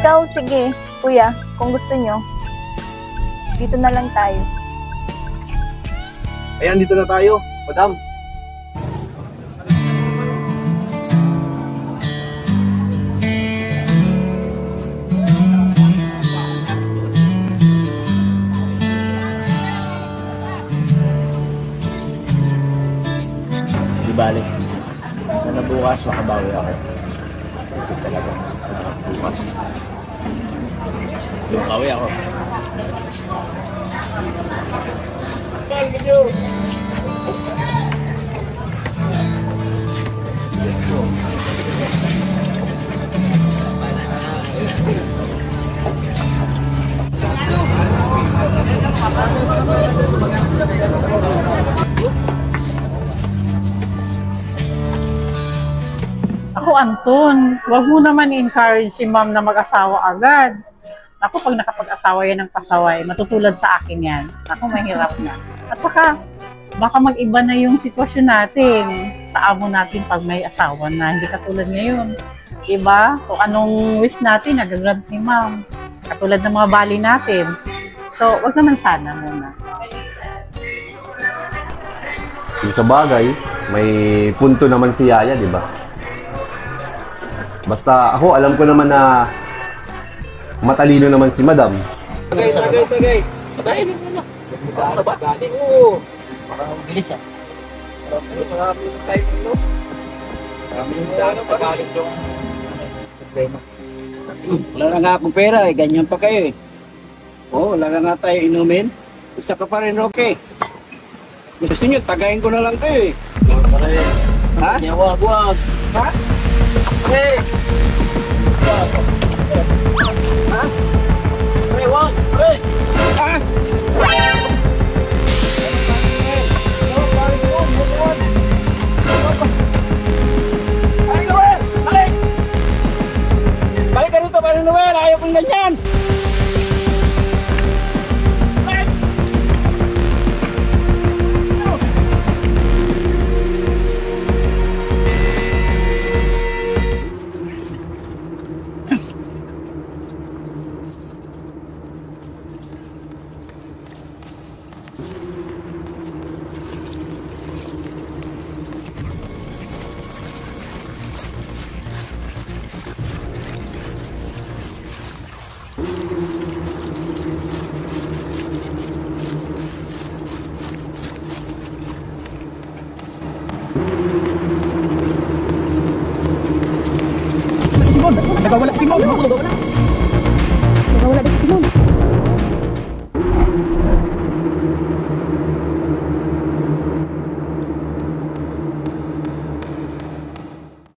daw, sige, kuya, kung gusto nyo. Dito na lang tayo. Ayan, dito na tayo, madam. Di balik. Sana bukas makabawi ako. Talaga. Bukas. Bukawi ako. Ako, Anton, wag mo naman i-encourage si ma'am na mag-asawa agad. Ako, pag nakapag-asawa yan ng pasaway, matutulad sa akin yan. Ako, mahirap na. At saka, baka mag-iba na yung sitwasyon natin sa amo natin pag may asawa na. Hindi katulad ngayon. Diba? Kung anong wish natin, nagagrant ni ma'am. Katulad ng mga bali natin. So, wag naman sana muna. Yung sabagay, may punto naman si Yaya, di ba? Basta ako, alam ko naman na matalino naman si Madam. Tagay. Tagay din mo na. Ano ba? Oo. Parang bilis ah. Maraming time no? Maraming dano pa galing yung problema. Wala na nga akong pera eh. Ganyan pa kayo eh. Oo, wala na nga tayo inumin. Isa ka pa rin okay. Gusto nyo, tagayin ko na lang kayo eh. Ha? Wag. Ha? Hey! Ha? Hey, wag! Hey! Ha? Ay, Noel! Balik! Balik ka rito, Pare Noel! Ayaw kong ganyan! Nagawala si Mo.